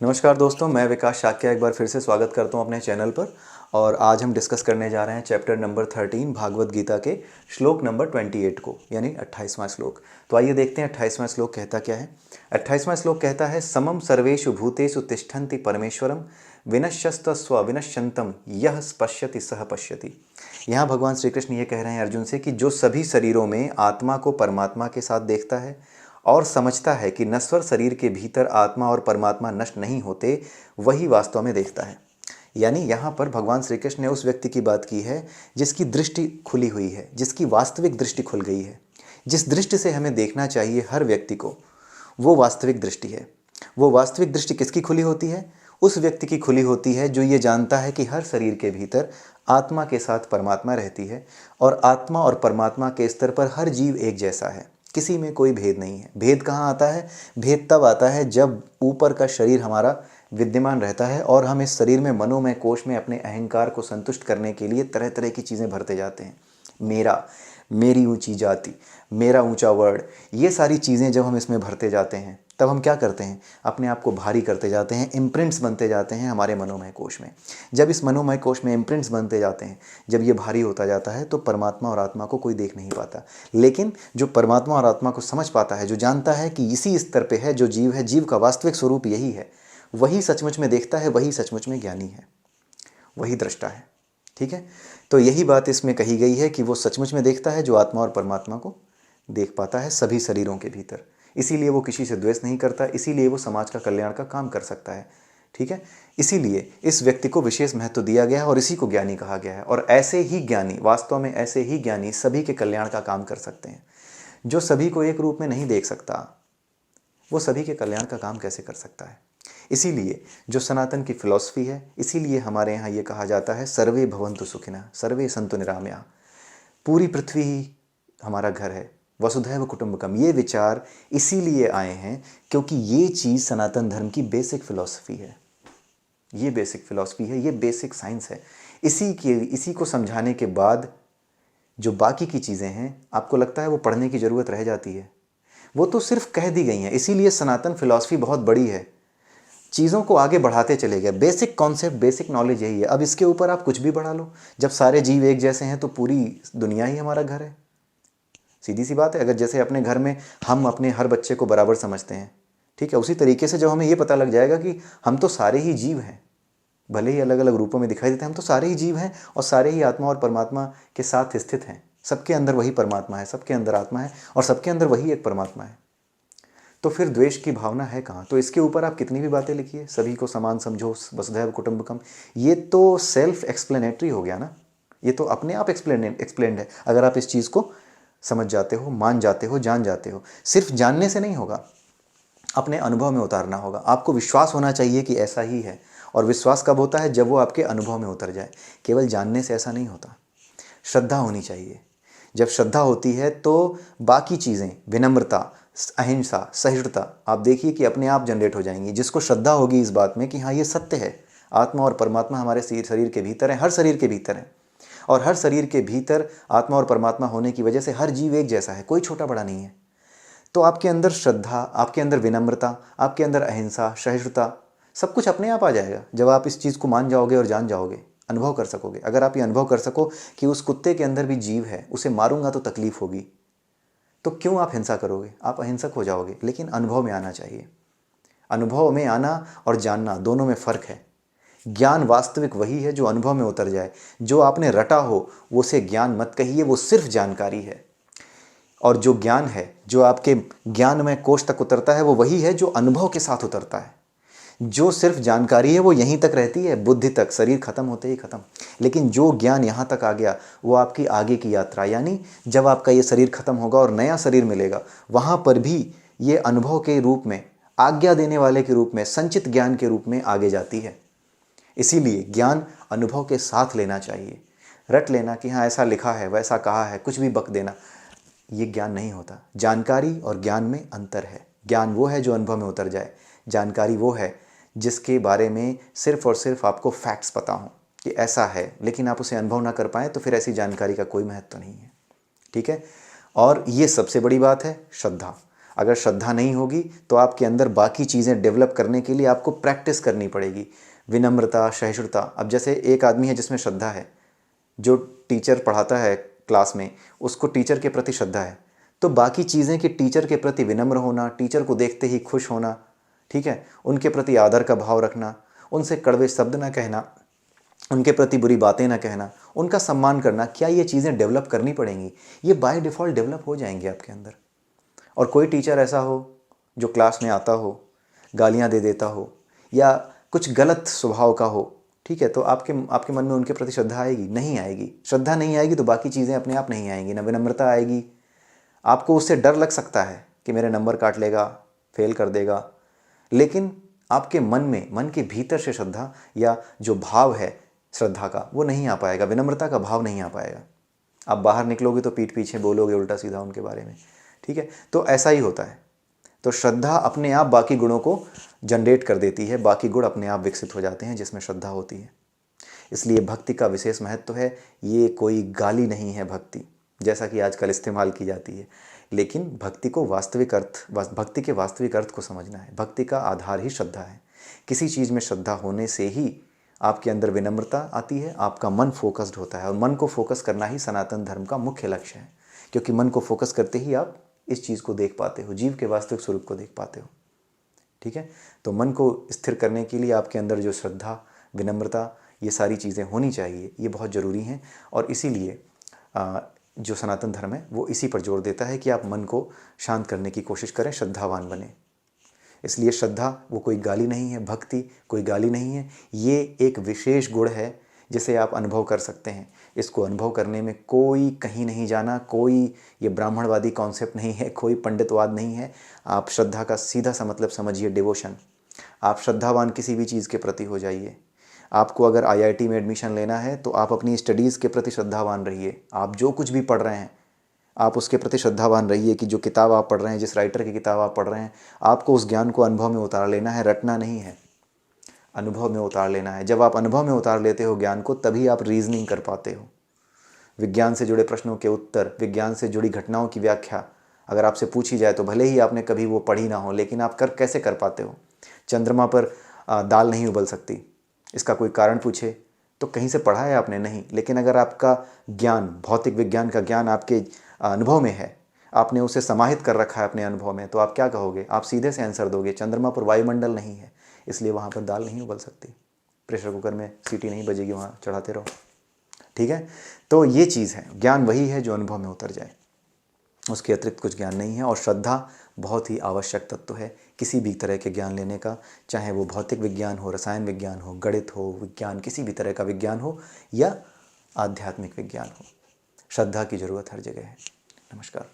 नमस्कार दोस्तों, मैं विकास शाक्य एक बार फिर से स्वागत करता हूं अपने चैनल पर। और आज हम डिस्कस करने जा रहे हैं चैप्टर नंबर 13 भागवत गीता के श्लोक नंबर 28 को, यानी 28वां श्लोक। तो आइए देखते हैं 28वां श्लोक कहता क्या है। 28वां श्लोक कहता है, समम सर्वेषु भूतेषु तिष्ठन्ति परमेश्वरम विनश्यस्तस्व विनश्यन्तम यह पश्यति सह पश्यति। यहाँ भगवान श्री कृष्ण ये कह रहे हैं अर्जुन से कि जो सभी शरीरों में आत्मा को परमात्मा के साथ देखता है और समझता है कि नश्वर शरीर के भीतर आत्मा और परमात्मा नष्ट नहीं होते, वही वास्तव में देखता है। यानी यहाँ पर भगवान श्री कृष्ण ने उस व्यक्ति की बात की है जिसकी दृष्टि खुली हुई है, जिसकी वास्तविक दृष्टि खुल गई है। जिस दृष्टि से हमें देखना चाहिए हर व्यक्ति को, वो वास्तविक दृष्टि है। वो वास्तविक दृष्टि किसकी खुली होती है? उस व्यक्ति की खुली होती है जो ये जानता है कि हर शरीर के भीतर आत्मा के साथ परमात्मा रहती है और आत्मा और परमात्मा के स्तर पर हर जीव एक जैसा है, किसी में कोई भेद नहीं है। भेद कहाँ आता है? भेद तब आता है जब ऊपर का शरीर हमारा विद्यमान रहता है और हम इस शरीर में मनोमय कोश में अपने अहंकार को संतुष्ट करने के लिए तरह तरह की चीज़ें भरते जाते हैं। मेरा, मेरी ऊंची जाति, मेरा ऊंचा वर्ड, ये सारी चीज़ें जब हम इसमें भरते जाते हैं तब हम क्या करते हैं? अपने आप को भारी करते जाते हैं। इम्प्रिंट्स बनते जाते हैं हमारे मनोमय कोश में। जब इस मनोमय कोश में इम्प्रिंट्स बनते जाते हैं, जब ये भारी होता जाता है तो परमात्मा और आत्मा को कोई देख नहीं पाता। लेकिन जो परमात्मा और आत्मा को समझ पाता है, जो जानता है कि इसी स्तर पे है जो जीव है, जीव का वास्तविक स्वरूप यही है, वही सचमुच में देखता है, वही सचमुच में ज्ञानी है, वही दृष्टा है। ठीक है, तो यही बात इसमें कही गई है कि वो सचमुच में देखता है जो आत्मा और परमात्मा को देख पाता है सभी शरीरों के भीतर। इसीलिए वो किसी से द्वेष नहीं करता, इसीलिए वो समाज का कल्याण का काम कर सकता है। ठीक है, इसीलिए इस व्यक्ति को विशेष महत्व दिया गया है और इसी को ज्ञानी कहा गया है। और ऐसे ही ज्ञानी, वास्तव में ऐसे ही ज्ञानी सभी के कल्याण का काम कर सकते हैं। जो सभी को एक रूप में नहीं देख सकता, वो सभी के कल्याण का काम कैसे कर सकता है? इसीलिए जो सनातन की फिलॉसफी है, इसीलिए हमारे यहाँ ये कहा जाता है सर्वे भवन्तु सुखिनः सर्वे सन्तु निरामया। पूरी पृथ्वी ही हमारा घर है, वसुधैव कुटुंबकम। ये विचार इसीलिए आए हैं क्योंकि ये चीज़ सनातन धर्म की बेसिक फिलॉसफी है। ये बेसिक फिलॉसफी है, ये बेसिक साइंस है। इसी को समझाने के बाद जो बाकी की चीज़ें हैं, आपको लगता है वो पढ़ने की ज़रूरत रह जाती है? वो तो सिर्फ कह दी गई हैं। इसीलिए सनातन फिलॉसफी बहुत बड़ी है, चीज़ों को आगे बढ़ाते चले गए। बेसिक कॉन्सेप्ट, बेसिक नॉलेज यही है। अब इसके ऊपर आप कुछ भी बढ़ा लो। जब सारे जीव एक जैसे हैं तो पूरी दुनिया ही हमारा घर है। सीधी सी बात है। अगर जैसे अपने घर में हम अपने हर बच्चे को बराबर समझते हैं, ठीक है, उसी तरीके से जब हमें ये पता लग जाएगा कि हम तो सारे ही जीव हैं, भले ही अलग अलग रूपों में दिखाई देते हैं, हम तो सारे ही जीव हैं और सारे ही आत्मा और परमात्मा के साथ स्थित हैं। सबके अंदर वही परमात्मा है, सबके अंदर आत्मा है और सबके अंदर वही एक परमात्मा है। तो फिर द्वेष की भावना है कहाँ? तो इसके ऊपर आप कितनी भी बातें लिखिए, सभी को समान समझो, वसुधैव कुटुंबकम, ये तो सेल्फ एक्सप्लेनेटरी हो गया ना। ये तो अपने आप एक्सप्लेन्ड है अगर आप इस चीज़ को समझ जाते हो, मान जाते हो, जान जाते हो। सिर्फ जानने से नहीं होगा, अपने अनुभव में उतारना होगा। आपको विश्वास होना चाहिए कि ऐसा ही है। और विश्वास कब होता है? जब वो आपके अनुभव में उतर जाए। केवल जानने से ऐसा नहीं होता। श्रद्धा होनी चाहिए। जब श्रद्धा होती है तो बाकी चीज़ें, विनम्रता, अहिंसा, सहिष्णुता, आप देखिए कि अपने आप जनरेट हो जाएंगी। जिसको श्रद्धा होगी इस बात में कि हाँ ये सत्य है, आत्मा और परमात्मा हमारे शरीर के भीतर है, हर शरीर के भीतर है और हर शरीर के भीतर आत्मा और परमात्मा होने की वजह से हर जीव एक जैसा है, कोई छोटा बड़ा नहीं है। तो आपके अंदर श्रद्धा, आपके अंदर विनम्रता, आपके अंदर अहिंसा, सहिष्णुता, सब कुछ अपने आप आ जाएगा जब आप इस चीज़ को मान जाओगे और जान जाओगे, अनुभव कर सकोगे। अगर आप ये अनुभव कर सको कि उस कुत्ते के अंदर भी जीव है, उसे मारूंगा तो तकलीफ होगी, तो क्यों आप हिंसा करोगे? आप अहिंसक हो जाओगे। लेकिन अनुभव में आना चाहिए। अनुभव में आना और जानना, दोनों में फ़र्क है। ज्ञान वास्तविक वही है जो अनुभव में उतर जाए। जो आपने रटा हो वो से ज्ञान मत कहिए, वो सिर्फ जानकारी है। और जो ज्ञान है, जो आपके ज्ञान में कोष तक उतरता है, वो वही है जो अनुभव के साथ उतरता है। जो सिर्फ जानकारी है वो यहीं तक रहती है, बुद्धि तक, शरीर खत्म होते ही खत्म। लेकिन जो ज्ञान यहाँ तक आ गया वो आपकी आगे की यात्रा, यानी जब आपका ये शरीर खत्म होगा और नया शरीर मिलेगा, वहाँ पर भी ये अनुभव के रूप में, आज्ञा देने वाले के रूप में, संचित ज्ञान के रूप में आगे जाती है। इसीलिए ज्ञान अनुभव के साथ लेना चाहिए। रट लेना कि हाँ ऐसा लिखा है, वैसा कहा है, कुछ भी बक देना, ये ज्ञान नहीं होता। जानकारी और ज्ञान में अंतर है। ज्ञान वो है जो अनुभव में उतर जाए, जानकारी वो है जिसके बारे में सिर्फ और सिर्फ आपको फैक्ट्स पता हों कि ऐसा है, लेकिन आप उसे अनुभव ना कर पाएँ तो फिर ऐसी जानकारी का कोई महत्व नहीं है। ठीक है, और ये सबसे बड़ी बात है श्रद्धा। अगर श्रद्धा नहीं होगी तो आपके अंदर बाकी चीज़ें डेवलप करने के लिए आपको प्रैक्टिस करनी पड़ेगी। विनम्रता, सहिष्णुता। अब जैसे एक आदमी है जिसमें श्रद्धा है, जो टीचर पढ़ाता है क्लास में, उसको टीचर के प्रति श्रद्धा है, तो बाकी चीज़ें कि टीचर के प्रति विनम्र होना, टीचर को देखते ही खुश होना, ठीक है, उनके प्रति आदर का भाव रखना, उनसे कड़वे शब्द ना कहना, उनके प्रति बुरी बातें ना कहना, उनका सम्मान करना, क्या ये चीज़ें डेवलप करनी पड़ेंगी? ये बाय डिफ़ॉल्ट डेवलप हो जाएंगी आपके अंदर। और कोई टीचर ऐसा हो जो क्लास में आता हो, गालियाँ दे देता हो या कुछ गलत स्वभाव का हो, ठीक है, तो आपके मन में उनके प्रति श्रद्धा आएगी? नहीं आएगी। श्रद्धा नहीं आएगी तो बाकी चीज़ें अपने आप नहीं आएंगी, ना विनम्रता आएगी। आपको उससे डर लग सकता है कि मेरे नंबर काट लेगा, फेल कर देगा, लेकिन आपके मन में, मन के भीतर से श्रद्धा या जो भाव है श्रद्धा का, वो नहीं आ पाएगा, विनम्रता का भाव नहीं आ पाएगा। आप बाहर निकलोगे तो पीठ पीछे बोलोगे उल्टा सीधा उनके बारे में, ठीक है, तो ऐसा ही होता है। तो श्रद्धा अपने आप बाकी गुणों को जनरेट कर देती है, बाकी गुण अपने आप विकसित हो जाते हैं जिसमें श्रद्धा होती है। इसलिए भक्ति का विशेष महत्व है। ये कोई गाली नहीं है भक्ति, जैसा कि आजकल इस्तेमाल की जाती है, लेकिन भक्ति को वास्तविक अर्थ, भक्ति के वास्तविक अर्थ को समझना है। भक्ति का आधार ही श्रद्धा है। किसी चीज़ में श्रद्धा होने से ही आपके अंदर विनम्रता आती है, आपका मन फोकस्ड होता है, और मन को फोकस करना ही सनातन धर्म का मुख्य लक्ष्य है, क्योंकि मन को फोकस करते ही आप इस चीज़ को देख पाते हो, जीव के वास्तविक स्वरूप को देख पाते हो, ठीक है। तो मन को स्थिर करने के लिए आपके अंदर जो श्रद्धा, विनम्रता, ये सारी चीज़ें होनी चाहिए, ये बहुत ज़रूरी हैं। और इसीलिए जो सनातन धर्म है वो इसी पर जोर देता है कि आप मन को शांत करने की कोशिश करें, श्रद्धावान बने। इसलिए श्रद्धा वो कोई गाली नहीं है, भक्ति कोई गाली नहीं है, ये एक विशेष गुण है जिसे आप अनुभव कर सकते हैं। इसको अनुभव करने में कोई कहीं नहीं जाना, कोई ये ब्राह्मणवादी कॉन्सेप्ट नहीं है, कोई पंडितवाद नहीं है। आप श्रद्धा का सीधा सा मतलब समझिए, डिवोशन। आप श्रद्धावान किसी भी चीज़ के प्रति हो जाइए। आपको अगर आईआईटी में एडमिशन लेना है तो आप अपनी स्टडीज़ के प्रति श्रद्धावान रहिए। आप जो कुछ भी पढ़ रहे हैं आप उसके प्रति श्रद्धावान रहिए कि जो किताब आप पढ़ रहे हैं, जिस राइटर की किताब आप पढ़ रहे हैं, आपको उस ज्ञान को अनुभव में उतार लेना है, रटना नहीं है, अनुभव में उतार लेना है। जब आप अनुभव में उतार लेते हो ज्ञान को, तभी आप रीजनिंग कर पाते हो। विज्ञान से जुड़े प्रश्नों के उत्तर, विज्ञान से जुड़ी घटनाओं की व्याख्या अगर आपसे पूछी जाए तो भले ही आपने कभी वो पढ़ी ना हो, लेकिन आप कैसे कर पाते हो? चंद्रमा पर दाल नहीं उबल सकती, इसका कोई कारण पूछे तो कहीं से पढ़ा है आपने? नहीं। लेकिन अगर आपका ज्ञान, भौतिक विज्ञान का ज्ञान आपके अनुभव में है, आपने उसे समाहित कर रखा है अपने अनुभव में, तो आप क्या कहोगे? आप सीधे से आंसर दोगे, चंद्रमा पर वायुमंडल नहीं है, इसलिए वहाँ पर दाल नहीं उबल सकती, प्रेशर कुकर में सीटी नहीं बजेगी, वहाँ चढ़ाते रहो, ठीक है। तो ये चीज़ है, ज्ञान वही है जो अनुभव में उतर जाए, उसके अतिरिक्त कुछ ज्ञान नहीं है। और श्रद्धा बहुत ही आवश्यक तत्व है किसी भी तरह के ज्ञान लेने का, चाहे वो भौतिक विज्ञान हो, रसायन विज्ञान हो, गणित हो, विज्ञान, किसी भी तरह का विज्ञान हो या आध्यात्मिक विज्ञान हो, श्रद्धा की ज़रूरत हर जगह है। नमस्कार।